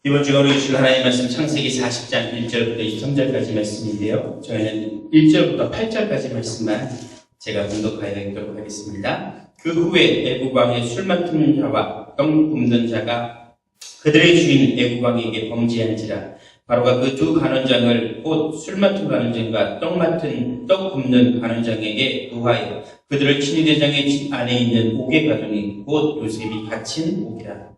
이번 주가 우리 주신 하나님의 말씀 창세기 40장 1절부터 23절까지 말씀인데요. 저희는 1절부터 8절까지 말씀만 제가 분독하도록 하겠습니다. 그 후에 애굽 왕의 술 맡은 자와 떡 굽는 자가 그들의 주인 애굽 왕에게 범죄한지라. 바로가 그 두 간원장을 곧 술 맡은 간원장과 떡 굽는 간원장에게 노하여 그들을 친위대장의 집 안에 있는 옥에 가두니 곧 요셉이 갇힌 옥이라.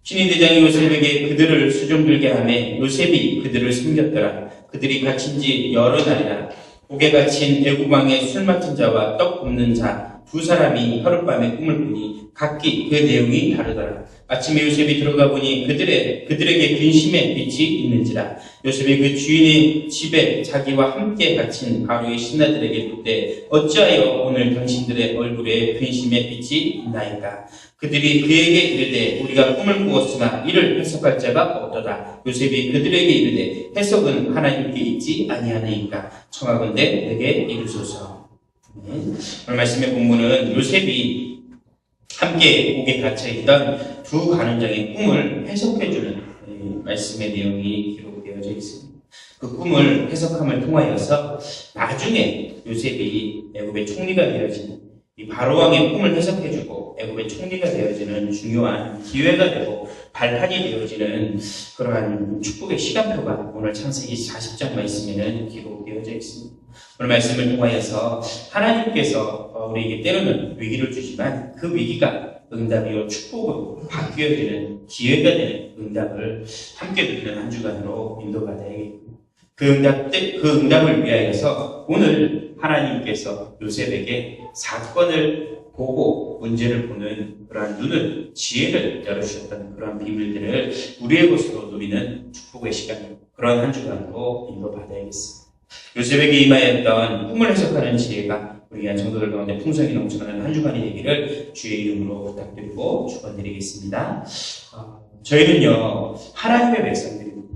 친위대장이 요셉에게 그들을 수종 들게 하매 요셉이 그들을 숨겼더라. 그들이 갇힌 지 여러 날이라. 옥에 갇힌 애굽 왕의 술 맡은 자와 떡 굽는 자 두 사람이 하룻밤에 꿈을 꾸니 각기 그 내용이 다르더라. 아침에 요셉이 들어가 보니 그들에게 근심의 빛이 있는지라. 요셉이 그 주인의 집에 자기와 함께 갇힌 바로의 신하들에게 묻되 어찌하여 오늘 당신들의 얼굴에 근심의 빛이 있나이까. 그들이 그에게 이르되 우리가 꿈을 꾸었으나 이를 해석할 자가 없도다. 요셉이 그들에게 이르되 해석은 하나님께 있지 아니하나이까. 청하건대 내게 이르소서. 오늘 말씀의 본문은 요셉이 함께 옥에 갇혀있던 두 간원장의 꿈을 해석해주는 말씀의 내용이 기록되어져 있습니다. 그 꿈을 해석함을 통하여서 나중에 요셉이 애굽의 총리가 되어지는 이 바로왕의 꿈을 해석해주고 애굽의 총리가 되어지는 중요한 기회가 되고 발판이 되어지는 그러한 축복의 시간표가 오늘 창세기 40장 말씀에는 기록되어져 있습니다. 오늘 말씀을 통하여서 하나님께서 우리에게 때로는 위기를 주지만 그 위기가 응답이요 축복으로 바뀌어지는 기회가 되는 응답을 함께 누리는 한 주간으로 인도받아야 되겠습니다. 그 응답을 위하여서 오늘 하나님께서 요셉에게 사건을 보고 문제를 보는 그러한 눈을, 지혜를 열어주셨다는 그러한 비밀들을 우리의 것으로 누리는 축복의 시간, 그런 한 주간으로 인도받아야겠습니다. 요셉에게 임하였던 꿈을 해석하는 지혜가 우리 귀한 성도들 가운데 풍성히 넘쳐나는 한 주간이 되기를 주의 이름으로 부탁드리고 축원드리겠습니다. 저희는요 하나님의 백성들입니다.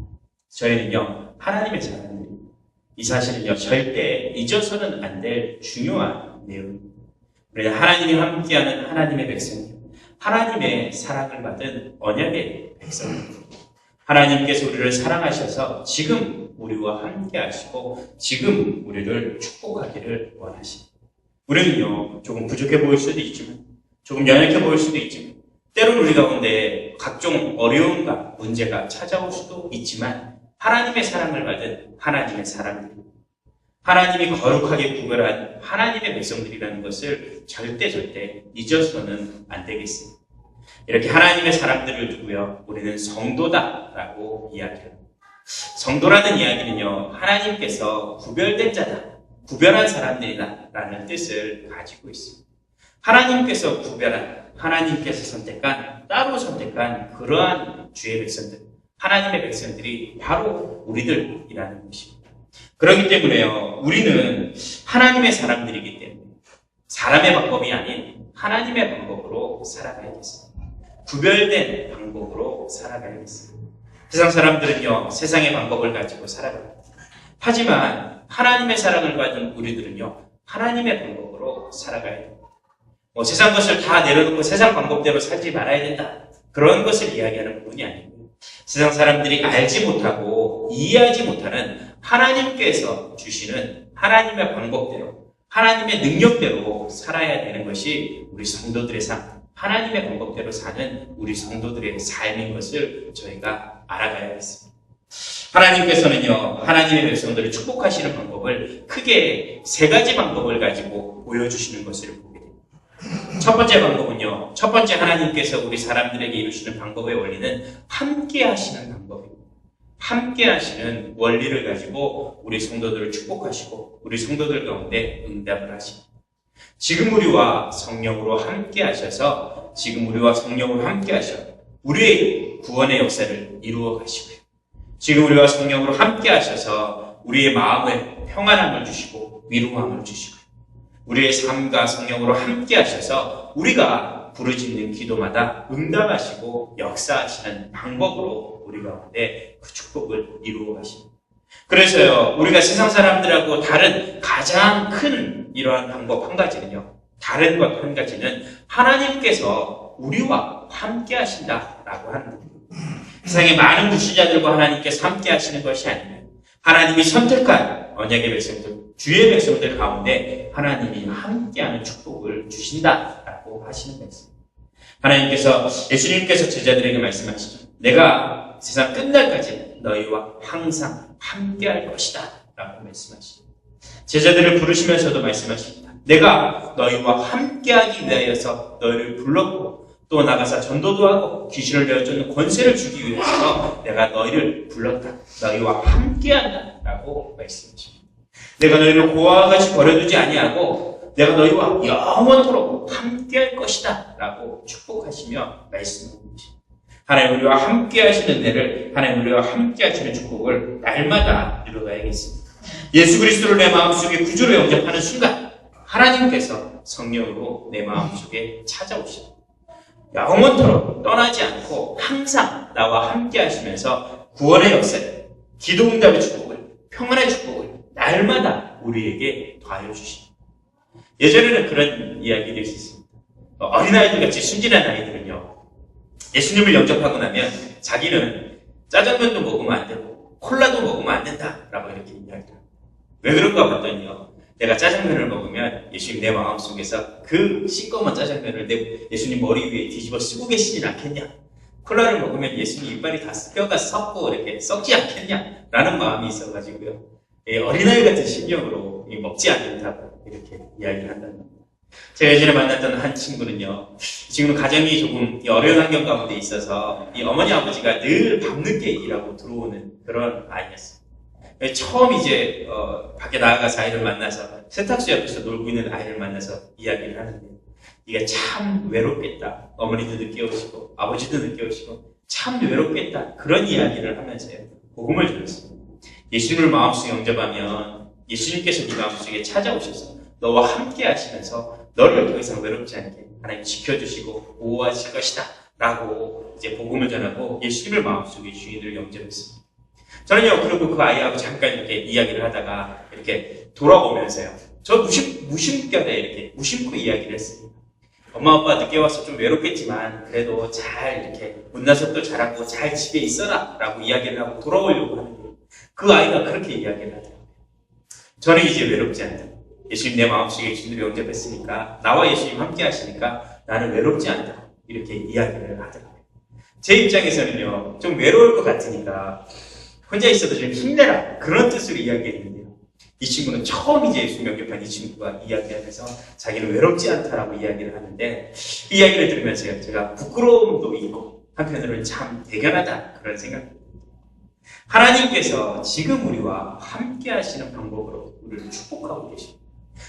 저희는요 하나님의 자녀들입니다. 이 사실은요 절대 잊어서는 안 될 중요한 내용입니다. 우리는 하나님이 함께하는 하나님의 백성들, 하나님의 사랑을 받은 언약의 백성입니다. 하나님께서 우리를 사랑하셔서 지금 우리와 함께 하시고 지금 우리를 축복하기를 원하십니다. 우리는요 조금 부족해 보일 수도 있지만 조금 연약해 보일 수도 있지만 때로는 우리 가운데 각종 어려움과 문제가 찾아올 수도 있지만 하나님의 사랑을 받은 하나님의 사람들입니다. 하나님이 거룩하게 구별한 하나님의 백성들이라는 것을 절대 잊어서는 안 되겠습니다. 이렇게 하나님의 사람들을 두고요 우리는 성도다라고 이야기합니다. 성도라는 이야기는요 하나님께서 구별된 자다, 구별한 사람들이다 라는 뜻을 가지고 있습니다. 하나님께서 구별한, 하나님께서 선택한, 따로 선택한 그러한 주의 백성들, 하나님의 백성들이 바로 우리들이라는 것입니다. 그렇기 때문에요 우리는 하나님의 사람들이기 때문에 사람의 방법이 아닌 하나님의 방법으로 살아가야겠습니다. 구별된 방법으로 살아가야겠습니다. 세상 사람들은요 세상의 방법을 가지고 살아갑니다. 하지만 하나님의 사랑을 받은 우리들은요 하나님의 방법으로 살아가야 됩니다. 세상 것을 다 내려놓고 세상 방법대로 살지 말아야 된다, 그런 것을 이야기하는 부분이 아니고요. 세상 사람들이 알지 못하고 이해하지 못하는 하나님께서 주시는 하나님의 방법대로, 하나님의 능력대로 살아야 되는 것이 우리 성도들의 삶, 하나님의 방법대로 사는 우리 성도들의 삶인 것을 저희가 알아가야겠습니다. 하나님께서는요 하나님의 백성들을 축복하시는 방법을 크게 세 가지 방법을 가지고 보여주시는 것을 보게 됩니다. 첫 번째 방법은요, 첫 번째 하나님께서 우리 사람들에게 이루시는 방법의 원리는 함께 하시는 방법입니다. 함께 하시는 원리를 가지고 우리 성도들을 축복하시고 우리 성도들 가운데 응답을 하십니다. 지금 우리와 성령으로 함께 하셔서 지금 우리와 성령으로 함께 하셔 우리의 구원의 역사를 이루어 가시고요. 지금 우리와 성령으로 함께 하셔서 우리의 마음에 평안함을 주시고 위로함을 주시고요. 우리의 삶과 성령으로 함께 하셔서 우리가 부르짖는 기도마다 응답하시고 역사하시는 방법으로 우리 가운데 그 축복을 이루어 가십니다. 그래서요 우리가 세상 사람들하고 다른 가장 큰 이러한 방법 한 가지는요, 다른 것 한 가지는 하나님께서 우리와 함께 하신다라고 하는 겁니다. 세상의 많은 불신자들과 하나님께서 함께 하시는 것이 아니라 하나님이 선택한 언약의 백성들, 주의 백성들 가운데 하나님이 함께하는 축복을 주신다라고 하시는 말씀. 하나님께서, 예수님께서 제자들에게 말씀하시죠. 내가 세상 끝날까지 너희와 항상 함께할 것이다 라고 말씀하시죠. 제자들을 부르시면서도 말씀하십니다. 내가 너희와 함께하기 위하여서 너희를 불렀고 또 나가서 전도도 하고 귀신을 내어쫓는 권세를 주기 위해서 내가 너희를 불렀다. 너희와 함께한다 라고 말씀하십니다. 내가 너희를 고아와 같이 버려두지 아니하고 내가 너희와 영원토록 함께할 것이다 라고 축복하시며 말씀하십니다. 하나님 우리와 함께 하시는 은혜를, 하나님 우리와 함께 하시는 축복을 날마다 누려가야겠습니다. 예수 그리스도를 내 마음속에 구주로 영접하는 순간 하나님께서 성령으로 내 마음속에 찾아오시고 영원토록 떠나지 않고 항상 나와 함께 하시면서 구원의 역사를, 기도응답의 축복을, 평안의 축복을 날마다 우리에게 더하여 주십니다. 예전에는 그런 이야기도 있었습니다. 어린아이들 같이 순진한 아이들은요, 예수님을 영접하고 나면 자기는 짜장면도 먹으면 안 되고 콜라도 먹으면 안 된다라고 이렇게 이야기해요. 왜 그런가 봤더니요, 내가 짜장면을 먹으면 예수님 내 마음속에서 그 시꺼먼 짜장면을 예수님 머리 위에 뒤집어 쓰고 계시진 않겠냐? 콜라를 먹으면 예수님 이빨이 다 뼈가 썩고 이렇게 썩지 않겠냐? 라는 마음이 있어가지고요, 어린아이 같은 심령으로 먹지 않는다고 이렇게 이야기를 한다는 겁니다. 제가 예전에 만났던 한 친구는요, 지금 가정이 조금 어려운 환경 가운데 있어서 이 어머니 아버지가 늘 밤늦게 일하고 들어오는 그런 아이였어요. 처음 이제 밖에 나가서 아이를 만나서 세탁소 옆에서 놀고 있는 아이를 만나서 이야기를 하는데, 이게 참 외롭겠다. 어머니도 늦게 오시고 아버지도 늦게 오시고 참 외롭겠다. 그런 이야기를 하면서요, 복음을 들었습니다. 예수님을 마음속에 영접하면 예수님께서 네 마음속에 찾아오셔서 너와 함께 하시면서 너를 더 이상 외롭지 않게 하나님 지켜주시고 보호하실 것이다 라고 이제 복음을 전하고 예수님을 마음속에 주인으로 영접했습니다. 저는요, 그리고 그 아이하고 잠깐 이렇게 이야기를 하다가 이렇게 돌아오면서요, 저 무심결에 이렇게 무심코 이야기를 했습니다. 엄마 아빠 늦게 와서 좀 외롭겠지만 그래도 잘 이렇게 문나섭도 잘하고 잘 집에 있어라 라고 이야기를 하고 돌아오려고 하는데, 그 아이가 그렇게 이야기를 하더라고요. 저는 이제 외롭지 않다. 예수님 내 마음속에 주님을 영접했으니까, 나와 예수님 함께 하시니까 나는 외롭지 않다. 이렇게 이야기를 하더라고요. 제 입장에서는요, 좀 외로울 것 같으니까 혼자 있어도 좀 힘내라. 그런 뜻으로 이야기했는데요, 이 친구는 처음 이제 예수님 영접한 이 친구가 이야기하면서 자기는 외롭지 않다라고 이야기를 하는데, 이 이야기를 들으면서요, 제가 부끄러움도 있고 한편으로는 참 대견하다 그런 생각입니다. 하나님께서 지금 우리와 함께 하시는 방법으로 우리를 축복하고 계십니다.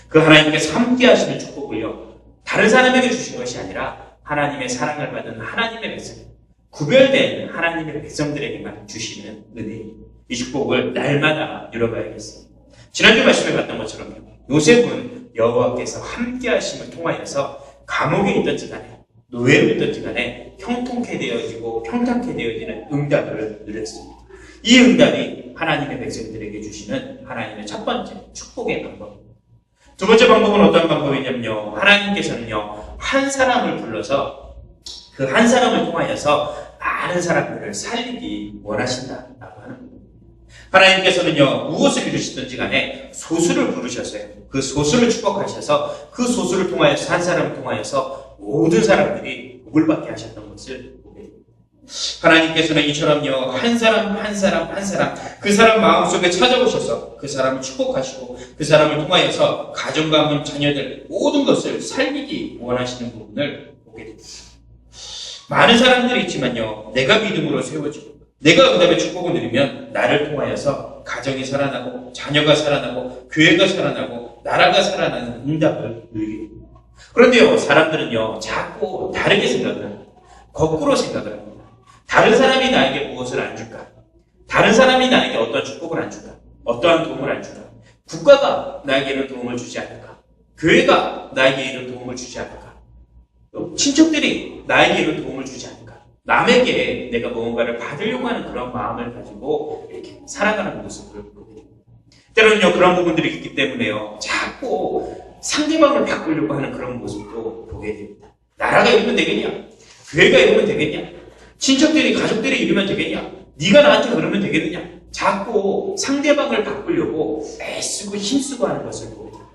그 하나님께서 함께 하시는 축복을요, 다른 사람에게 주신 것이 아니라 하나님의 사랑을 받은 하나님의 백성, 구별된 하나님의 백성들에게만 주시는 은혜입니다. 이 축복을 날마다 누려봐야겠습니다. 지난주 말씀에 봤던 것처럼요, 요셉은 여호와께서 함께 하심을 통하여서 감옥에 있던지 간에 노예로 있던지 간에 형통케 되어지고 평탄케 되어지는 응답을 누렸습니다. 이 응답이 하나님의 백성들에게 주시는 하나님의 첫 번째 축복의 방법입니다. 두 번째 방법은 어떤 방법이냐면요, 하나님께서는요, 한 사람을 불러서 그 한 사람을 통하여서 많은 사람들을 살리기 원하신다라고 하는 겁니다. 하나님께서는요, 무엇을 이루시든지 간에 소수를 부르셔서요, 그 소수를 축복하셔서 그 소수를 통하여서, 한 사람을 통하여서 모든 사람들이 복을 받게 하셨던 것을 보게 됩니다. 하나님께서는 이처럼요, 한 사람 그 사람 마음속에 찾아오셔서 그 사람을 축복하시고 그 사람을 통하여서 가정과 문, 자녀들 모든 것을 살리기 원하시는 부분을 보게 됩니다. 많은 사람들이 있지만요, 내가 믿음으로 세워지고 내가 응답의 축복을 누리면 나를 통하여서 가정이 살아나고 자녀가 살아나고 교회가 살아나고 나라가 살아나는 응답을 누리게 됩니다. 그런데요, 사람들은요, 자꾸 다르게 생각을 합니다. 거꾸로 생각을 합니다. 다른 사람이 나에게 무엇을 안 줄까? 다른 사람이 나에게 어떤 축복을 안 줄까? 어떠한 도움을 안 줄까? 국가가 나에게 이런 도움을 주지 않을까? 교회가 나에게 이런 도움을 주지 않을까? 친척들이 나에게 이런 도움을 주지 않을까? 남에게 내가 무언가를 받으려고 하는 그런 마음을 가지고 이렇게 살아가는 모습을 보게 됩니다. 때로는요, 그런 부분들이 있기 때문에요, 자꾸 상대방을 바꾸려고 하는 그런 모습도 보게 됩니다. 나라가 이러면 되겠냐? 교회가 이러면 되겠냐? 친척들이, 가족들이 이러면 되겠냐? 네가 나한테 그러면 되겠느냐? 자꾸 상대방을 바꾸려고 애쓰고 힘쓰고 하는 것을 보게 됩니다.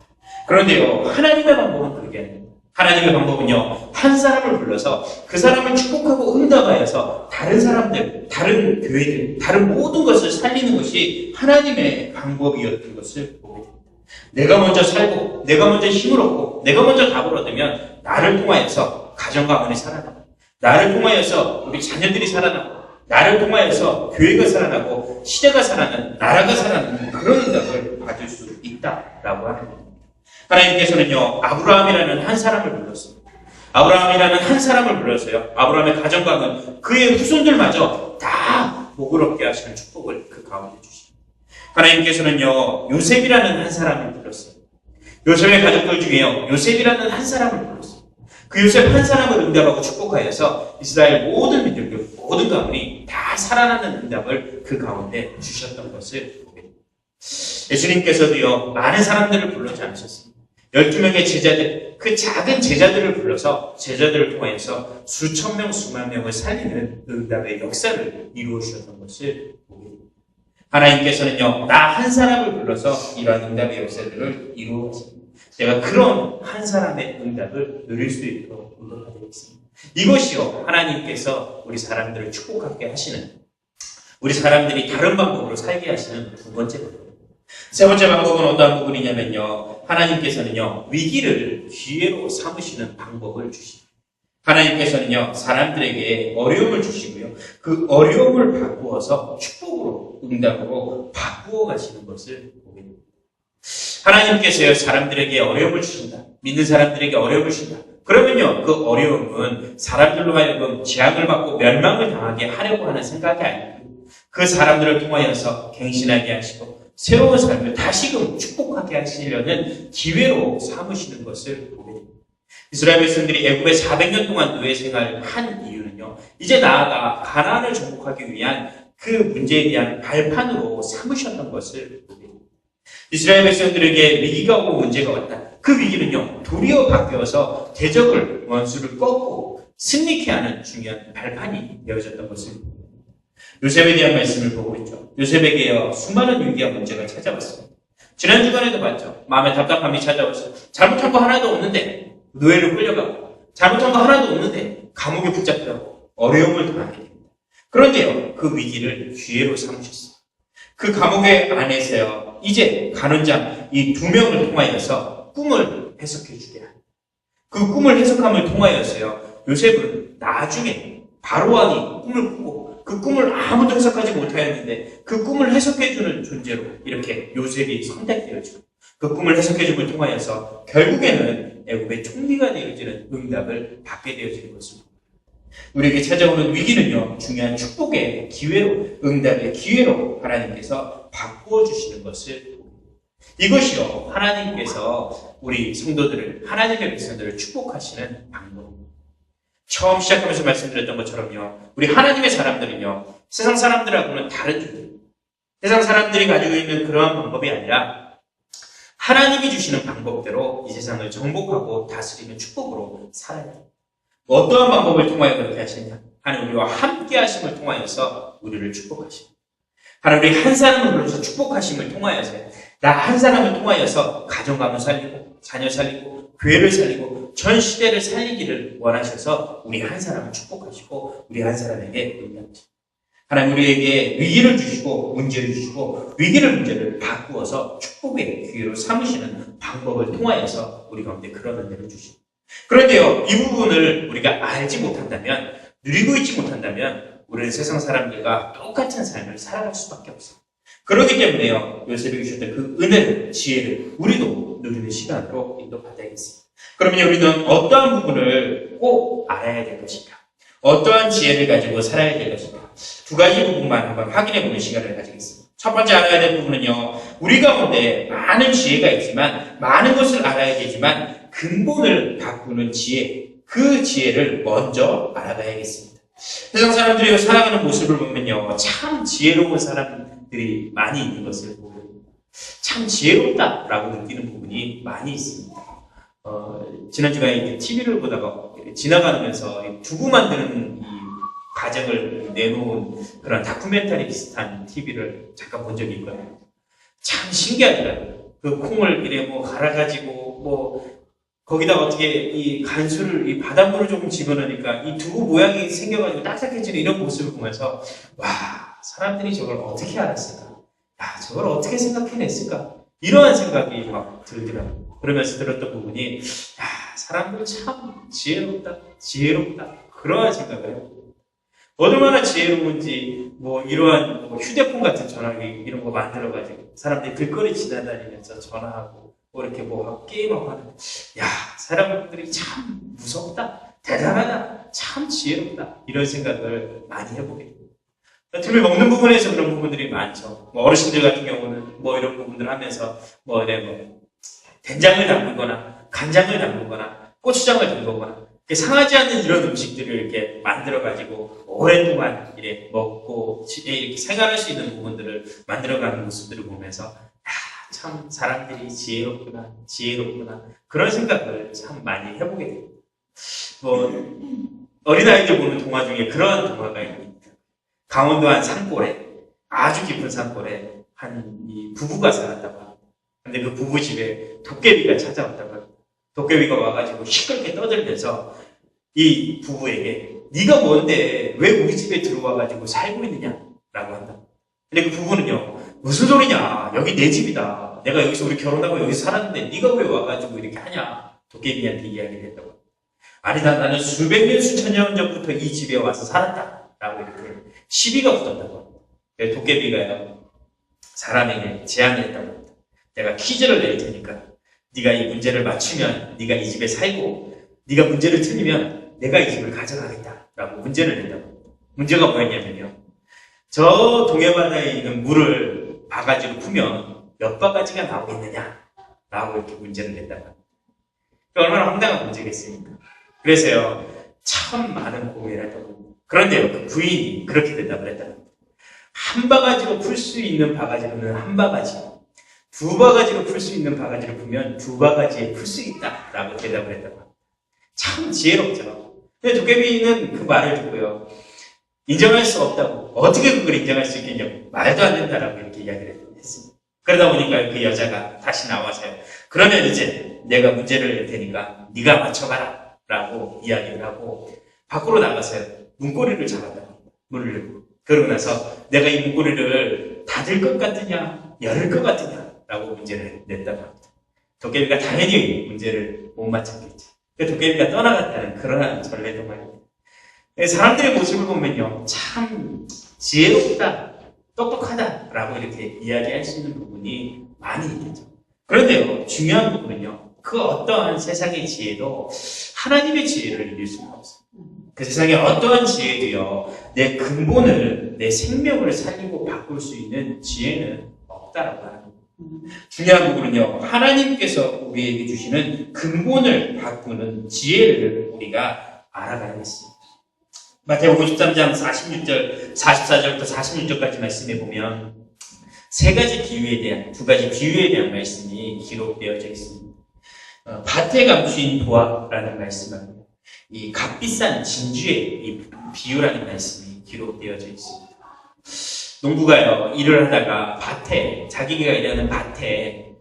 그런데요, 하나님의 방법은 그게 아니에요. 하나님의 방법은요, 한 사람을 불러서 그 사람을 축복하고 응답하여서 다른 사람들, 다른 교회들, 다른 모든 것을 살리는 것이 하나님의 방법이었던 것을 보게 됩니다. 내가 먼저 살고, 내가 먼저 힘을 얻고, 내가 먼저 답을 얻으면 나를 통하여서 가정 가문이 살아나고, 나를 통하여서 우리 자녀들이 살아나고, 나를 통하여서 교회가 살아나고, 시대가 살아나는, 나라가 살아나는 그런 응답을 받을 수 있다라고 하는 겁니다. 하나님께서는요, 아브라함이라는 한 사람을 불렀습니다. 아브라함이라는 한 사람을 불러서요, 아브라함의 가정과는 그의 후손들마저 다 복을 얻게 하시는 축복을 그 가운데 주십니다. 하나님께서는요, 요셉이라는 한 사람을 불렀어요. 요셉의 가족들 중에요, 요셉이라는 한 사람을 불렀어요. 그 요셉 한 사람을 응답하고 축복하여서 이스라엘 모든 민족들, 모든 가문이 다 살아나는 응답을 그 가운데 주셨던 것을 보게 됩니다. 예수님께서도요, 많은 사람들을 불러지 않으셨습니다. 12명의 제자들, 그 작은 제자들을 불러서 제자들을 통하여서 수천 명, 수만 명을 살리는 응답의 역사를 이루어 주셨던 것을 보게 됩니다. 하나님께서는요, 나 한 사람을 불러서 이러한 응답의 역사들을 이루어 가십니다. 내가 그런 한 사람의 응답을 누릴 수 있도록 인도하겠습니다. 이것이요, 하나님께서 우리 사람들을 축복하게 하시는, 우리 사람들이 다른 방법으로 살게 하시는 두 번째 방법. 세 번째 방법은 어떠한 부분이냐면요, 하나님께서는요, 위기를 기회로 삼으시는 방법을 주십니다. 하나님께서는요, 사람들에게 어려움을 주시고요, 그 어려움을 바꾸어서 축복으로, 응답으로 바꾸어 가시는 것을 보게 됩니다. 하나님께서요, 사람들에게 어려움을 주신다. 믿는 사람들에게 어려움을 주신다. 그러면요, 그 어려움은 사람들로 하여금 재앙을 받고 멸망을 당하게 하려고 하는 생각이 아니고, 그 사람들을 통하여서 갱신하게 하시고, 새로운 삶을 다시금 축복하게 하시려는 기회로 삼으시는 것을 보게 됩니다. 이스라엘 백성들이 애굽에 400년 동안 노예 생활을 한 이유는요, 이제 나아가 가나안을 정복하기 위한 그 문제에 대한 발판으로 삼으셨던 것을 보게 됩니다. 이스라엘 백성들에게 위기가 오고 문제가 왔다. 그 위기는요, 도리어 바뀌어서 대적을, 원수를 꺾고 승리케 하는 중요한 발판이 되어졌던 것을 봅니다. 요셉에 대한 말씀을 보고 있죠. 요셉에게요, 수많은 위기와 문제가 찾아왔습니다. 지난 주간에도 봤죠. 마음에 답답함이 찾아왔어요. 잘못한 거 하나도 없는데 노예로 끌려가고, 잘못한 거 하나도 없는데 감옥에 붙잡혀가고 어려움을 당하게 됩니다. 그런데요, 그 위기를 기회로 삼으셨어요. 그 감옥의 안에서요, 이제 간원장 이 두 명을 통하여서 꿈을 해석해 주게 합니다. 그 꿈을 해석함을 통하여서요, 요셉은 나중에 바로왕이 꿈을 꾸고, 그 꿈을 아무도 해석하지 못하였는데 그 꿈을 해석해주는 존재로 이렇게 요셉이 선택되었죠. 그 꿈을 해석해줌을 통하여서 결국에는 애굽의 총리가 되어지는 응답을 받게 되어지는 것입니다. 우리에게 찾아오는 위기는요, 중요한 축복의 기회로, 응답의 기회로 하나님께서 바꾸어 주시는 것을, 이것이요, 하나님께서 우리 성도들을, 하나님의 백성들을 축복하시는 방법입니다. 처음 시작하면서 말씀드렸던 것처럼요, 우리 하나님의 사람들은요, 세상 사람들하고는 다른 존재입니다. 세상 사람들이 가지고 있는 그러한 방법이 아니라 하나님이 주시는 방법대로 이 세상을 정복하고 다스리는 축복으로 살아야 합니다. 어떠한 방법을 통하여 그렇게 하시느냐? 하나님 우리와 함께 하심을 통하여서 우리를 축복하십니다. 하나님 우리 한 사람을 불러서 축복하심을 통하여서, 나 한 사람을 통하여서 가정 가문 살리고, 자녀 살리고, 교회를 살리고, 전 시대를 살리기를 원하셔서 우리 한 사람을 축복하시고, 우리 한 사람에게 응답하십니다. 하나님 우리에게 위기를 주시고, 문제를 주시고, 위기를 문제를 바꾸어서 축복의 기회로 삼으시는 방법을 통하여서 우리 가운데 그런 은혜를 주십니다. 그런데요, 이 부분을 우리가 알지 못한다면, 누리고 있지 못한다면, 우리는 세상 사람들과 똑같은 삶을 살아갈 수밖에 없습니다. 그렇기 때문에요, 요셉이 주셨던 그 은혜를, 지혜를 우리도 누리는 시간으로 인도받아야겠습니다. 그러면 우리는 어떠한 부분을 꼭 알아야 될 것인가? 어떠한 지혜를 가지고 살아야 될 것인가? 두 가지 부분만 한번 확인해보는 시간을 가지겠습니다. 첫 번째 알아야 될 부분은요, 우리 가운데 많은 지혜가 있지만, 많은 것을 알아야 되지만, 근본을 바꾸는 지혜, 그 지혜를 먼저 알아가야겠습니다. 세상 사람들이 살아가는 모습을 보면요, 참 지혜로운 사람들이 많이 있는 것을 보고 참 지혜롭다라고 느끼는 부분이 많이 있습니다. 지난 주간에 TV를 보다가 지나가면서 두부 만드는 이 가정을 내놓은 그런 다큐멘터리 비슷한 TV를 잠깐 본 적이 있거든요. 참 신기하더라고요. 그 콩을 이래 뭐 갈아가지고 뭐 거기다 어떻게 이 간수를 이 바닷물을 조금 집어넣으니까 이 두부 모양이 생겨가지고 딱딱해지는 이런 모습을 보면서 와, 사람들이 저걸 어떻게 알았을까? 야, 저걸 어떻게 생각해냈을까? 이러한 생각이 막 들더라고요. 그러면서 들었던 부분이 야, 사람들 참 지혜롭다 그러한 생각을 해요. 얼마나 지혜로운지 뭐 이러한 뭐 휴대폰 같은 전화기 이런 거 만들어가지고 사람들이 길거리 지나다니면서 전화하고 뭐 이렇게 뭐 하고 게임하고 하는 야, 사람들이 참 무섭다, 대단하다, 참 지혜롭다 이런 생각을 많이 해보게 됩니다. 특히 먹는 부분에서 그런 부분들이 많죠. 뭐 어르신들 같은 경우는 뭐 이런 부분들 하면서 뭐 된장을 담그거나 간장을 담그거나 고추장을 담그거나 상하지 않는 이런 음식들을 이렇게 만들어가지고 오랫동안 이렇게 먹고 이렇게 생활할 수 있는 부분들을 만들어가는 모습들을 보면서 참 사람들이 지혜롭구나 그런 생각을 참 많이 해보게 됩니다. 뭐 어린아이들 보는 동화 중에 그런 동화가 있습니다. 강원도 한 산골에 아주 깊은 산골에 한 이 부부가 살았다고 합니다. 근데 그 부부 집에 도깨비가 찾아왔다고 합니다. 도깨비가 와가지고 시끄럽게 떠들면서 이 부부에게 네가 뭔데 왜 우리 집에 들어와가지고 살고 있느냐라고 한다. 근데 그 부부는요, 무슨 소리냐, 여기 내 집이다, 내가 여기서 우리 결혼하고 여기서 살았는데 네가 왜 와가지고 이렇게 하냐, 도깨비한테 이야기를 했다고. 아니다, 나는 수백 년 수천 년 전부터 이 집에 와서 살았다 라고 이렇게 시비가 붙었다고. 도깨비가요, 사람에게 제안을 했다고 합니다. 내가 퀴즈를 낼 테니까 네가 이 문제를 맞추면 네가 이 집에 살고, 네가 문제를 틀리면 내가 이 집을 가져가겠다라고 문제를 냈다고 합니다. 문제가 뭐였냐면요, 저 동해바다에 있는 물을 바가지로 풀면 몇 바가지가 나오겠느냐라고 이렇게 문제를 냈다고 합니다. 얼마나 황당한 문제겠습니까? 그래서요, 참 많은 고민을 했다고 합니다. 그런데요, 그 부인이 그렇게 대답을 했다고 합니다. 한 바가지로 풀 수 있는 바가지로는 한 바가지, 두 바가지로 풀 수 있는 바가지를 풀면 두 바가지에 풀 수 있다라고 대답을 했다고 합니다. 참 지혜롭죠. 근데 도깨비는 그 말을 듣고요, 인정할 수 없다고, 어떻게 그걸 인정할 수 있겠냐고, 말도 안 된다라고 이렇게 이야기를 했습니다. 그러다 보니까 그 여자가 다시 나와서요, 그러면 이제 내가 문제를 낼 테니까 네가 맞춰봐라 라고 이야기를 하고 밖으로 나가서요, 문고리를 잡았다고. 문을 그러고 나서 내가 이 문고리를 닫을 것 같으냐 열을 것 같으냐 라고 문제를 냈다고 합니다. 도깨비가 당연히 문제를 못 맞췄겠죠. 도깨비가 떠나갔다는 그러한 전래동화입니다. 사람들의 모습을 보면요, 참 지혜롭다, 똑똑하다 라고 이렇게 이야기할 수 있는 부분이 많이 있겠죠. 그런데요, 중요한 부분은요, 그 어떠한 세상의 지혜도 하나님의 지혜를 이길 수가 없어요. 그 세상의 어떠한 지혜도요, 내 근본을, 내 생명을 살리고 바꿀 수 있는 지혜는 없다라고 하는 겁니다. 중요한 부분은요, 하나님께서 우리에게 주시는 근본을 바꾸는 지혜를 우리가 알아가야겠습니다. 마태복음 13장 44절부터 46절까지 말씀해 보면 두 가지 비유에 대한 말씀이 기록되어져 있습니다. 밭에 감추인 보화라는 말씀은 이 값비싼 진주의 이 비유라는 말씀이 기록되어져 있습니다. 농부가요, 일을 하다가 자기가 일하는 밭에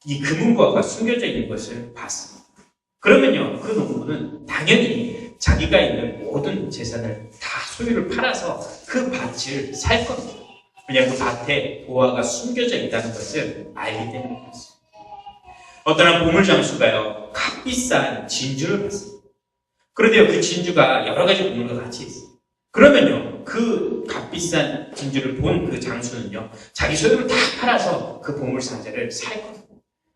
이 금은보화가 숨겨져 있는 것을 봤습니다. 그러면요, 그 농부는 당연히 자기가 있는 모든 재산을 다 소유를 팔아서 그 밭을 살 겁니다. 왜냐하면 그 밭에 보화가 숨겨져 있다는 것을 알기 때문입니다. 어떤 한 보물장수가요, 값비싼 진주를 봤습니다. 그런데요, 그 진주가 여러 가지 보물과 같이 있어요. 그러면요, 그 값비싼 진주를 본 그 장수는요, 자기 소유를 다 팔아서 그 보물상자를 살 겁니다.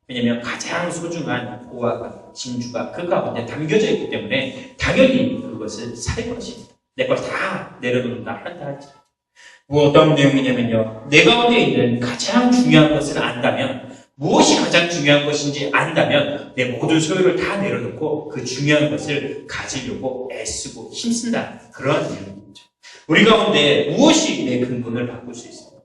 왜냐면 가장 소중한 보화가, 진주가 그 가운데 담겨져 있기 때문에 당연히 그것을 살 것입니다. 내 걸 다 내려놓는다 한다 할지. 뭐 어떤 내용이냐면요, 내 가운데 있는 가장 중요한 것을 안다면, 무엇이 가장 중요한 것인지 안다면 내 모든 소유를 다 내려놓고 그 중요한 것을 가지려고 애쓰고 힘쓴다, 그러한 내용입니다. 우리 가운데 무엇이 내 근본을 바꿀 수 있습니까?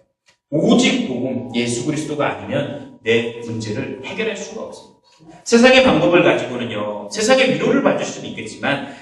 오직 복음 예수 그리스도가 아니면 내 문제를 해결할 수가 없습니다. 세상의 방법을 가지고는요, 세상의 위로를 받을 수는 있겠지만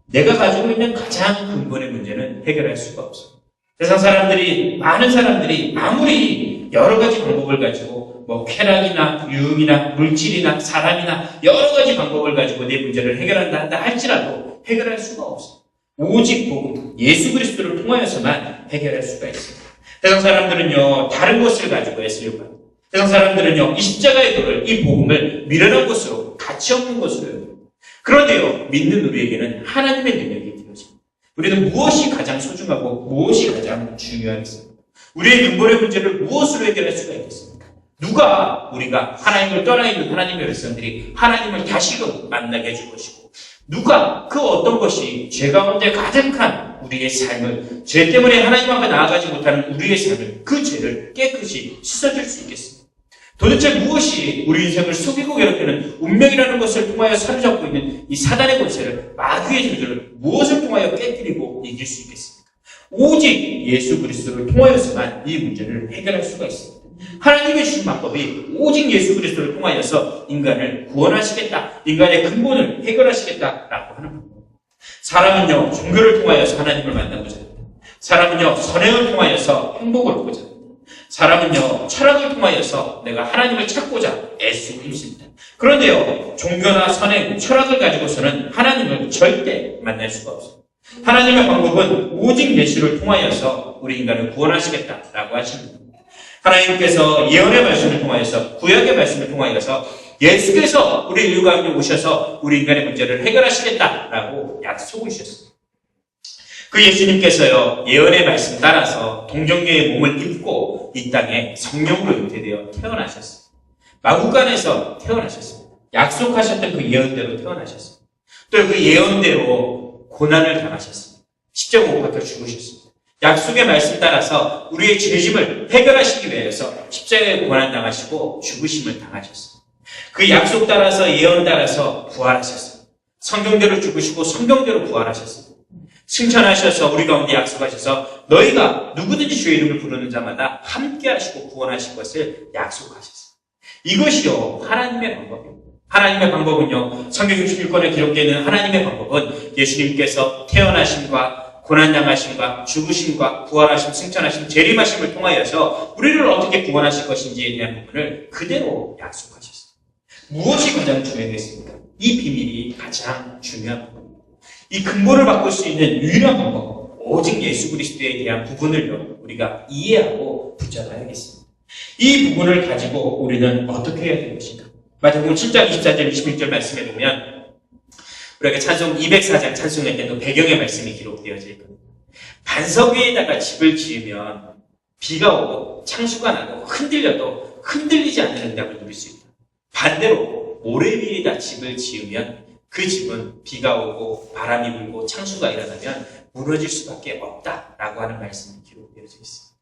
내가 가지고 있는 가장 근본의 문제는 해결할 수가 없어. 세상 사람들이, 많은 사람들이 아무리 여러 가지 방법을 가지고 쾌락이나 유흥이나 물질이나 사람이나 여러 가지 방법을 가지고 내 문제를 해결한다 할지라도 해결할 수가 없어. 오직 복음, 예수 그리스도를 통하여서만 해결할 수가 있어요. 세상 사람들은요, 다른 것을 가지고 애쓰려고 합니다. 세상 사람들은요, 이 십자가의 도를, 이 복음을 미련한 것으로, 가치 없는 것으로 여깁니다. 그런데요, 믿는 우리에게는 하나님의 능력이 되어집니다. 우리는 무엇이 가장 소중하고 무엇이 가장 중요하겠습니까? 우리의 근본의 문제를 무엇으로 해결할 수가 있겠습니까? 누가 우리가 하나님을 떠나 있는 하나님의 백성들이 하나님을 다시금 만나게 해줄 것이고, 누가 그 어떤 것이 죄 가운데 가득한 우리의 삶을, 죄 때문에 하나님 앞에 나아가지 못하는 우리의 삶을, 그 죄를 깨끗이 씻어줄 수 있겠습니까? 도대체 무엇이 우리 인생을 속이고 괴롭히는 운명이라는 것을 통하여 사로잡고 있는 이 사단의 권세를, 마귀의 저주를 무엇을 통하여 깨뜨리고 이길 수 있겠습니까? 오직 예수 그리스도를 통하여서만 이 문제를 해결할 수가 있습니다. 하나님의 주신 방법이 오직 예수 그리스도를 통하여서 인간을 구원하시겠다, 인간의 근본을 해결하시겠다라고 하는 방법. 사람은요, 종교를 통하여서 하나님을 만나고자 합니다. 사람은요, 선행을 통하여서 행복을 얻고자 합니다. 사람은요, 철학을 통하여서 내가 하나님을 찾고자 애쓰고 있습니다. 그런데요, 종교나 선행, 철학을 가지고서는 하나님을 절대 만날 수가 없습니다. 하나님의 방법은 오직 예수를 통하여서 우리 인간을 구원하시겠다라고 하십니다. 하나님께서 예언의 말씀을 통하여서, 구약의 말씀을 통하여서 예수께서 우리 인류 가운데 오셔서 우리 인간의 문제를 해결하시겠다라고 약속을 주셨습니다. 그 예수님께서요, 예언의 말씀 따라서 동정녀의 몸을 입고 이 땅에 성령으로 잉태되어 태어나셨습니다. 마구간에서 태어나셨습니다. 약속하셨던 그 예언대로 태어나셨습니다. 또 그 예언대로 고난을 당하셨습니다. 십자가 못 박혀 죽으셨습니다. 약속의 말씀 따라서 우리의 죄짐을 해결하시기 위해서 십자가에 고난당하시고 죽으심을 당하셨습니다. 그 약속 따라서, 예언 따라서 부활하셨습니다. 성경대로 죽으시고 성경대로 부활하셨습니다. 승천하셔서 우리 가운데 약속하셔서 너희가 누구든지 주의 이름을 부르는 자마다 함께 하시고 구원하실 것을 약속하셨습니다. 이것이요, 하나님의 방법입니다. 하나님의 방법은요, 성경 66권에 기록되어 있는 하나님의 방법은 예수님께서 태어나심과 고난당하심과 죽으심과 부활하심, 승천하심, 재림하심을 통하여서 우리를 어떻게 구원하실 것인지에 대한 부분을 그대로 약속하셨습니다. 무엇이 가장 중요하겠습니까? 이 비밀이 가장 중요한 부분입니다. 이 근본을 바꿀 수 있는 유일한 방법, 오직 예수 그리스도에 대한 부분을 우리가 이해하고 붙잡아야겠습니다. 이 부분을 가지고 우리는 어떻게 해야 되는 것인가? 마태복음 7장 24절 21절 말씀에 보면 우리가 찬송 204장 찬송할 때도 배경의 말씀이 기록되어져 있거든요. 반석 위에다가 집을 지으면 비가 오고 창수가 나고 흔들려도 흔들리지 않는 응답을 누릴 수 있다. 반대로 모래 위에다 집을 지으면 그 집은 비가 오고 바람이 불고 창수가 일어나면 무너질 수밖에 없다라고 하는 말씀이 기록되어져 있습니다.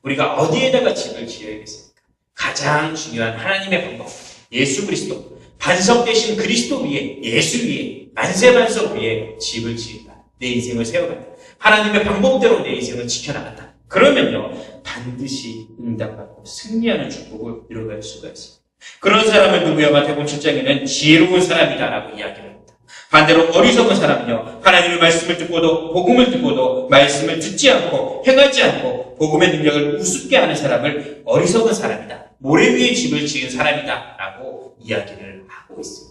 우리가 어디에다가 집을 지어야겠습니까? 가장 중요한 하나님의 방법, 예수 그리스도, 반석 대신 그리스도 위에, 예수 위에, 만세반석 위에 집을 지은다. 내 인생을 세워간다. 하나님의 방법대로 내 인생을 지켜나간다. 그러면요, 반드시 응답받고 승리하는 축복을 이뤄갈 수가 있습니다. 그런 사람을 누구야? 마태복음 7장에는 지혜로운 사람이다라고 이야기를 합니다. 반대로 어리석은 사람은요, 하나님의 말씀을 듣고도, 복음을 듣고도 말씀을 듣지 않고 행하지 않고 복음의 능력을 우습게 하는 사람을 어리석은 사람이다, 모래 위에 집을 지은 사람이다 라고 이야기를 하고 있습니다.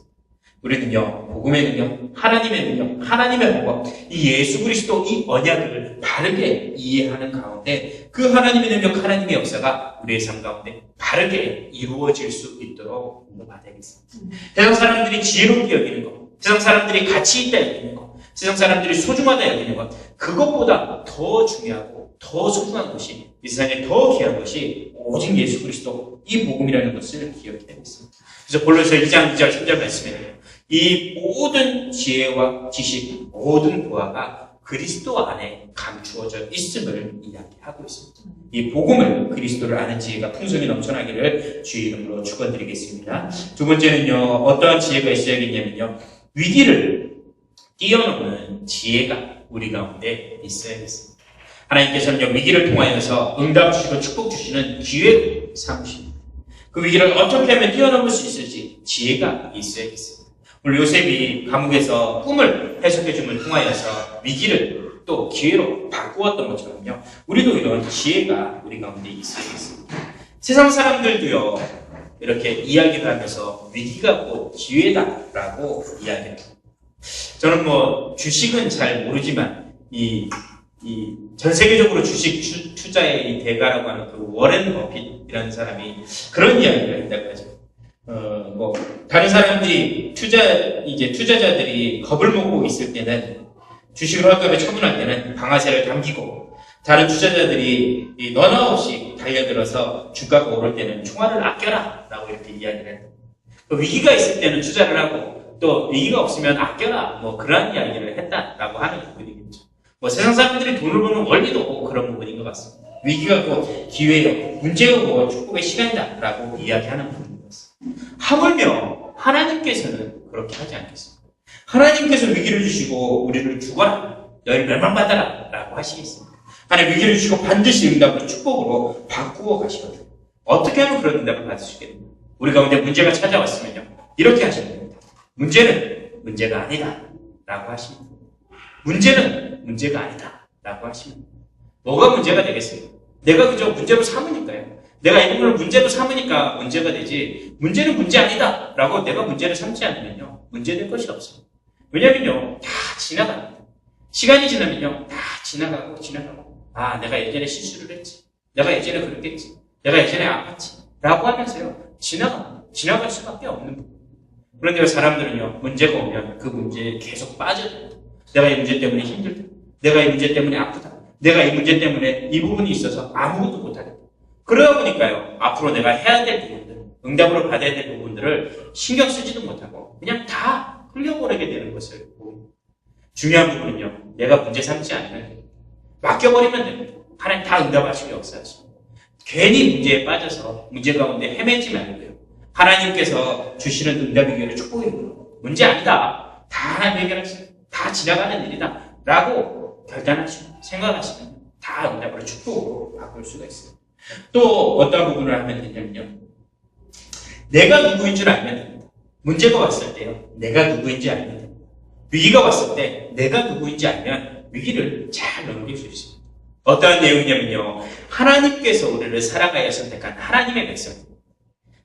우리는요, 복음의 능력, 하나님의 능력, 하나님의 방법, 이 예수 그리스도 이 언약을 바르게 이해하는 가운데 그 하나님의 능력, 하나님의 역사가 우리의 삶 가운데 바르게 이루어질 수 있도록 인도받아야겠습니다. 세상 사람들이 지혜롭게 여기는 것, 세상 사람들이 가치 있다 여기는 것, 세상 사람들이 소중하다 여기는 것, 그것보다 더 중요하고 더 소중한 것이, 이 세상에 더 귀한 것이 오직 예수 그리스도 이 복음이라는 것을 기억해야 되겠습니다. 그래서 본로서 2장 2절 3절 말씀에 이 모든 지혜와 지식, 모든 보화가 그리스도 안에 감추어져 있음을 이야기하고 있습니다. 이 복음을, 그리스도를 아는 지혜가 풍성히 넘쳐나기를 주의 이름으로 축원드리겠습니다. 두 번째는요, 어떠한 지혜가 있어야겠냐면요, 위기를 뛰어넘는 지혜가 우리 가운데 있어야겠습니다. 하나님께서는요, 위기를 통하여서 응답 주시고 축복 주시는 기회로 삼으십니다. 그 위기를 어떻게 하면 뛰어넘을 수 있을지 지혜가 있어야겠습니다. 오늘 요셉이 감옥에서 꿈을 해석해줌을 통하여서 위기를 또 기회로 바꾸었던 것처럼요. 우리도 이런 지혜가 우리 가운데 있어야겠습니다. 세상 사람들도요. 이렇게 이야기를 하면서 위기가 곧 기회다라고 이야기를 합니다. 저는 주식은 잘 모르지만 전 세계적으로 주식 투자의 이 대가라고 하는 그 워렌 버핏이라는 사람이 그런 이야기를 한다고 하죠. 다른 사람들이 투자자들이 겁을 먹고 있을 때는 주식을 헐값에 처분할 때는 방아쇠를 당기고 다른 투자자들이 너나 없이 달려들어서 주가가 오를 때는 총알을 아껴라 라고 이렇게 이야기를 해요. 위기가 있을 때는 투자를 하고 또 위기가 없으면 아껴라 그런 이야기를 했다라고 하는 부분이겠죠. 세상 사람들이 돈을 버는 원리도 그런 부분인 것 같습니다. 위기가 곧 기회요, 문제가 곧 축복의 시간이다 라고 이야기하는 부분인 것 같습니다. 하물며 하나님께서는 그렇게 하지 않겠습니다. 하나님께서 위기를 주시고 우리를 죽어라, 너희를 멸망받아라 라고 하시겠습니다. 하나님 위기를 주시고 반드시 응답을 축복으로 바꾸어 가시거든요. 어떻게 하면 그런 응답을 받을 수 있겠는가? 우리 가운데 문제가 찾아왔으면요, 이렇게 하시면 됩니다. 문제는 문제가 아니다 라고 하십니다. 문제는 문제가 아니다 라고 하십니다. 뭐가 문제가 되겠습니까? 내가 그저 문제로 삼으니까요. 내가 이 부분을 문제로 삼으니까 문제가 되지, 문제는 문제 아니다 라고 내가 문제를 삼지 않으면요, 문제될 것이 없어요. 왜냐면요, 다 지나갑니다. 시간이 지나면요, 다 지나가고 내가 예전에 실수를 했지, 내가 예전에 그랬겠지, 내가 예전에 아팠지 라고 하면서요, 지나갈 수밖에 없는 부분. 그런데 사람들은요, 문제가 오면 그 문제에 계속 빠져요. 내가 이 문제 때문에 힘들다, 내가 이 문제 때문에 아프다, 내가 이 문제 때문에 이 부분이 있어서 아무것도 못하겠다. 그러다 보니까요, 앞으로 내가 해야 될 부분들, 응답으로 받아야 될 부분들을 신경 쓰지도 못하고 그냥 다 흘려보내게 되는 것을 봅니다. 중요한 부분은요, 내가 문제 삼지 않으면 맡겨버리면 됩니다. 하나님 다 응답하시고 역사하십니다. 괜히 문제에 빠져서 문제 가운데 헤매지 말고요, 하나님께서 주시는 응답의 기회를 축복해요. 문제 아니다, 다 하나님 해결하시고 다 지나가는 일이다 라고 결단하시고 생각하시면 다 응답으로 축복으로 바꿀 수가 있어요. 또 어떤 부분을 하면 되냐면요, 내가 누구인 줄 알면 됩니다. 문제가 왔을 때요, 내가 누구인지 알면 됩니다. 위기가 왔을 때 내가 누구인지 알면 위기를 잘 넘길 수 있습니다. 어떠한 내용이냐면요, 하나님께서 우리를 살아가야 선택한 하나님의 백성입니다.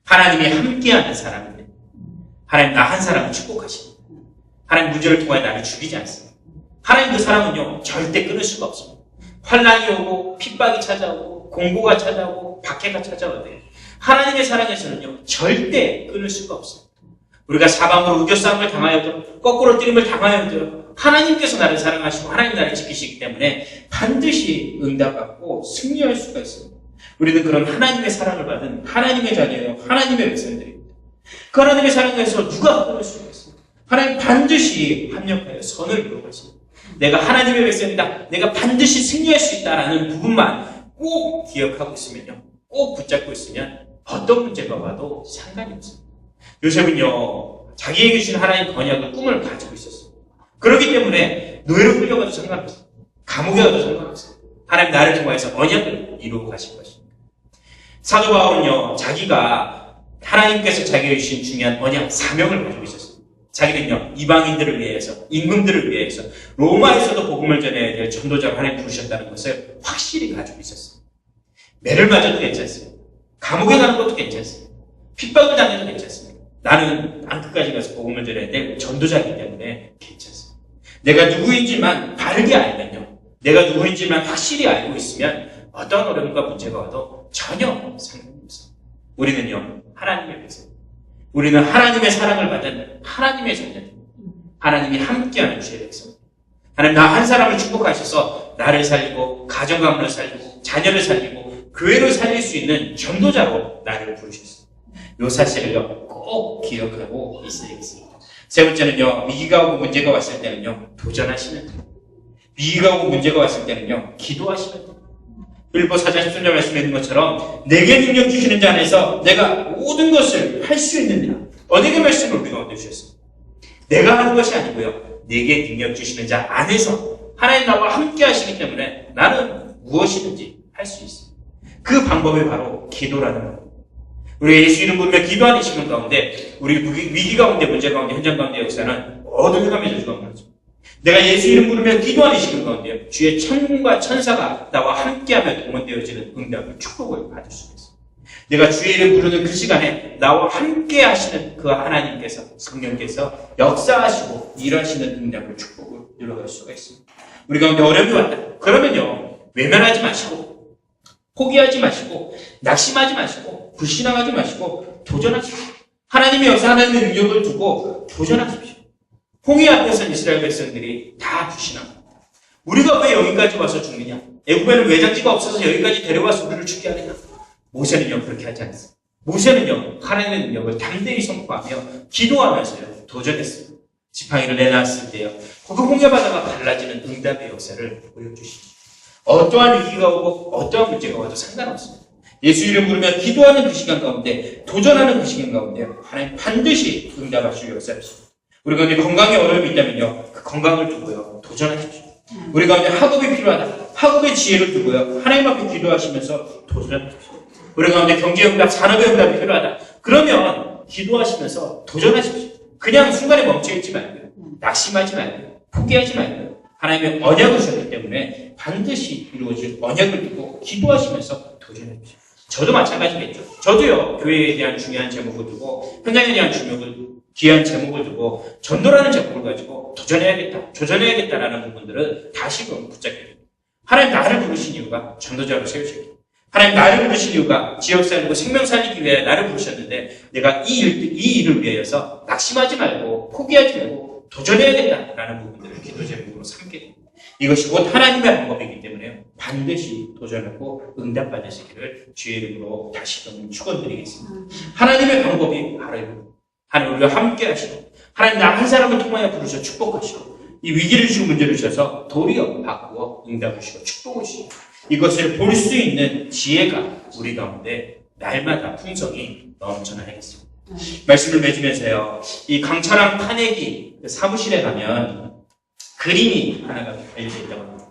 하나님이 함께하는 사람입니다. 하나님 나 한 사람을 축복하십니다. 하나님 문제를 통하여 나를 죽이지 않습니다. 하나님 그 사람은요, 절대 끊을 수가 없습니다. 환난이 오고 핍박이 찾아오고 공고가 찾아오고 박해가 찾아와도 하나님의 사랑에서는요, 절대 끊을 수가 없습니다. 우리가 사방으로 우겨싸움을 당하여도 거꾸로 뜨림을 당하여도 하나님께서 나를 사랑하시고 하나님 나를 지키시기 때문에 반드시 응답받고 승리할 수가 있습니다. 우리는 그런 하나님의 사랑을 받은 하나님의 자녀예요. 하나님의 백성들입니다. 그 하나님의 사랑에서 누가 끊을 수가 있습니다. 하나님 반드시 합력하여 선을 이루어가십니다. 내가 하나님의 백성이다, 내가 반드시 승리할 수 있다라는 부분만 꼭 기억하고 있으면요, 꼭 붙잡고 있으면 어떤 문제가 와도 상관이 없습니다. 요셉은요, 자기에게 주신 하나님 언약의 꿈을 가지고 있었어요. 그렇기 때문에 노예로 끌려가도 상관없어요. 감옥에 가도 상관없어요. 하나님 나를 통해서 언약을 이루고 가신 것입니다. 사도 바울은요, 자기가 하나님께서 자기에게 주신 중요한 언약, 사명을 가지고 있었어요. 자기는요, 이방인들을 위해서, 임금들을 위해서 로마에서도 복음을 전해야 될 전도자로 하나님 부르셨다는 것을 확실히 가지고 있었어요. 매를 맞아도 괜찮습니다. 감옥에 가는 것도 괜찮습니다. 핍박을 당해도 괜찮습니다. 나는 땅끝까지 가서 복음을 전해야 될 전도자이기 때문에 괜찮습니다. 내가 누구인지만 바르게 알면요, 내가 누구인지만 확실히 알고 있으면 어떤 어려움과 문제가 와도 전혀 상관이 없습니다. 우리는요, 하나님의 백성, 우리는 하나님의 사랑을 받은 하나님의 자녀입니다. 하나님이 함께하는 주의 백성. 하나님 나 한 사람을 축복하셔서 나를 살리고 가정 가문을 살리고 자녀를 살리고 교회를 살릴 수 있는 전도자로 나를 부르셨습니다. 이 사실을요, 꼭 기억하고 있어야겠습니다. 세 번째는요, 위기가 오고 문제가 왔을 때는요, 도전하시면 됩니다. 위기가 오고 문제가 왔을 때는요, 기도하시면 됩니다. 빌립보 4장 10절 말씀에 있는 것처럼 내게 능력 주시는 자 안에서 내가 모든 것을 할 수 있느니라. 언약의 말씀을 우리가 얻으셨습니다. 내가 하는 것이 아니고요, 내게 능력 주시는 자 안에서 하나님 나와 함께 하시기 때문에 나는 무엇이든지 할 수 있습니다. 그 방법이 바로 기도라는 겁니다. 우리 예수 이름 부르며 기도하는 시간 가운데 우리 위기 가운데, 문제 가운데, 현장 가운데 역사는 어둠감에 주가 무너집니다. 내가 예수 이름 부르며 기도하는 시간 가운데 주의 천군과 천사가 나와 함께하며 동원되어지는 응답을, 축복을 받을 수 있습니다. 내가 주의 이름 부르는 그 시간에 나와 함께 하시는 그 하나님께서, 성령께서 역사하시고 일하시는 응답을, 축복을 누려갈 수가 있습니다. 우리 가운데 어려움이 왔다. 그러면요, 외면하지 마시고, 포기하지 마시고, 낙심하지 마시고, 불신앙하지 마시고, 도전하십시오. 하나님의 역사, 하나님의 능력을 두고 도전하십시오. 홍해 앞에서 이스라엘 백성들이 다 불신합니다. 우리가 왜 여기까지 와서 죽느냐? 애굽에는 외장지가 없어서 여기까지 데려와서 우리를 죽게 하느냐? 모세는요, 그렇게 하지 않았어요. 모세는요, 하나님의 능력을 담대히 선포하며 기도하면서요, 도전했어요. 지팡이를 내놨을 때요, 그 홍해바다가 갈라지는 응답의 역사를 보여주시죠. 어떠한 위기가 오고 어떠한 문제가 와도 상관없습니다. 예수 이름 부르며 기도하는 그 시간 가운데, 도전하는 그 시간 가운데 하나님 반드시 응답하시고 역사하십니다. 우리 가운데 건강에 어려움이 있다면요, 그 건강을 두고요, 도전하십시오. 우리 가운데 학업이 필요하다. 학업의 지혜를 두고요, 하나님 앞에 기도하시면서 도전하십시오. 우리 가운데 경제응답, 산업의 응답이 필요하다. 그러면 기도하시면서 도전하십시오. 그냥 순간에 멈춰있지 말고요, 낙심하지 말고요, 포기하지 말고요. 하나님의 언약을 주셨기 때문에 반드시 이루어질 언약을 두고 기도하시면서 도전해주십시오. 저도 마찬가지겠죠. 저도요, 교회에 대한 중요한 제목을 두고, 현장에 대한 귀한 제목을 두고, 전도라는 제목을 가지고 도전해야겠다, 조전해야겠다라는 부분들은 다시금 붙잡게 됩니다. 하나님 나를 부르신 이유가 전도자로 세우셨기, 하나님 나를 부르신 이유가 지역 살리고 생명 살리기 위해 나를 부르셨는데, 내가 이 일을 위해서 낙심하지 말고 포기하지 말고 도전해야겠다라는 부분들을 기도 제목으로 삼게 됩니다. 이것이 곧 하나님의 방법이기 때문에 반드시 도전하고 응답받으시기를 주의 이름으로 다시금 축원드리겠습니다. 하나님의 방법이 바로 이겁니다. 하나님 우리와 함께 하시고, 하나님 나 한 사람을 통하여 부르셔 축복하시고, 이 위기를 주시고 문제를 주셔서 도리어 바꾸어 응답을 주시고 축복을 주시고, 이것을 볼 수 있는 지혜가 우리 가운데 날마다 풍성히 넘쳐나야겠습니다. 말씀을 맺으면서요, 이 강철한 카네기 사무실에 가면 그림이 하나가 알려져 있다고 합니다.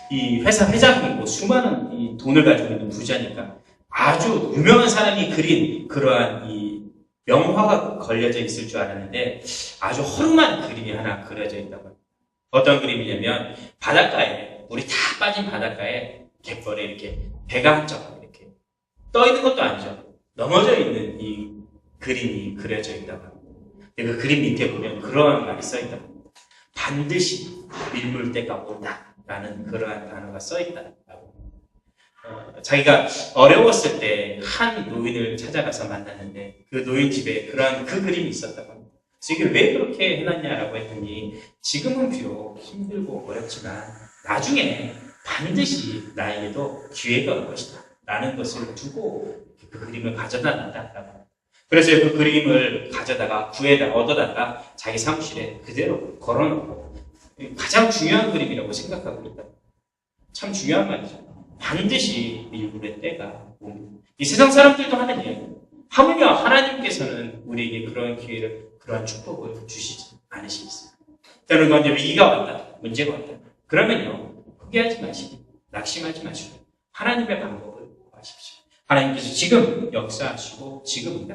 이 회사 회장이고 수많은 이 돈을 가지고 있는 부자니까 아주 유명한 사람이 그린 그러한 이 명화가 걸려져 있을 줄 알았는데, 아주 허름한 그림이 하나 그려져 있다고 합니다. 어떤 그림이냐면, 바닷가에, 물이 다 빠진 바닷가에 갯벌에 이렇게 배가 한쪽 이렇게 떠 있는 것도 아니죠. 넘어져 있는 이 그림이 그려져 있다고 합니다. 그 그림 밑에 보면 그러한 말이 써 있다고 합니다. 반드시 밀물 때가 온다라는 그러한 단어가 써 있다고 합니다. 자기가 어려웠을 때 한 노인을 찾아가서 만났는데, 그 노인 집에 그 그림이 있었다고 합니다. 그래서 이게 왜 그렇게 해놨냐라고 했더니, 지금은 비록 힘들고 어렵지만 나중에 반드시 나에게도 기회가 올 것이다 라는 것을 두고 그 그림을 가져다 놨다라고 합니다. 그래서 그 그림을 가져다가 구해다 얻어다가 자기 사무실에 그대로 걸어놓고, 가장 중요한 그림이라고 생각하고 있다. 참 중요한 말이죠. 반드시 밀물의 때가 옵니다. 이 세상 사람들도 하는 이야기입니다. 하물며 하나님께서는 우리에게 그러한 기회를, 그러한 축복을 주시지 않으시겠습니다. 때로는 먼저 위기가 왔다, 문제가 왔다. 그러면요, 포기하지 마시고 낙심하지 마시고 하나님의 방법을 구하십시오. 하나님께서 지금 역사하시고 지금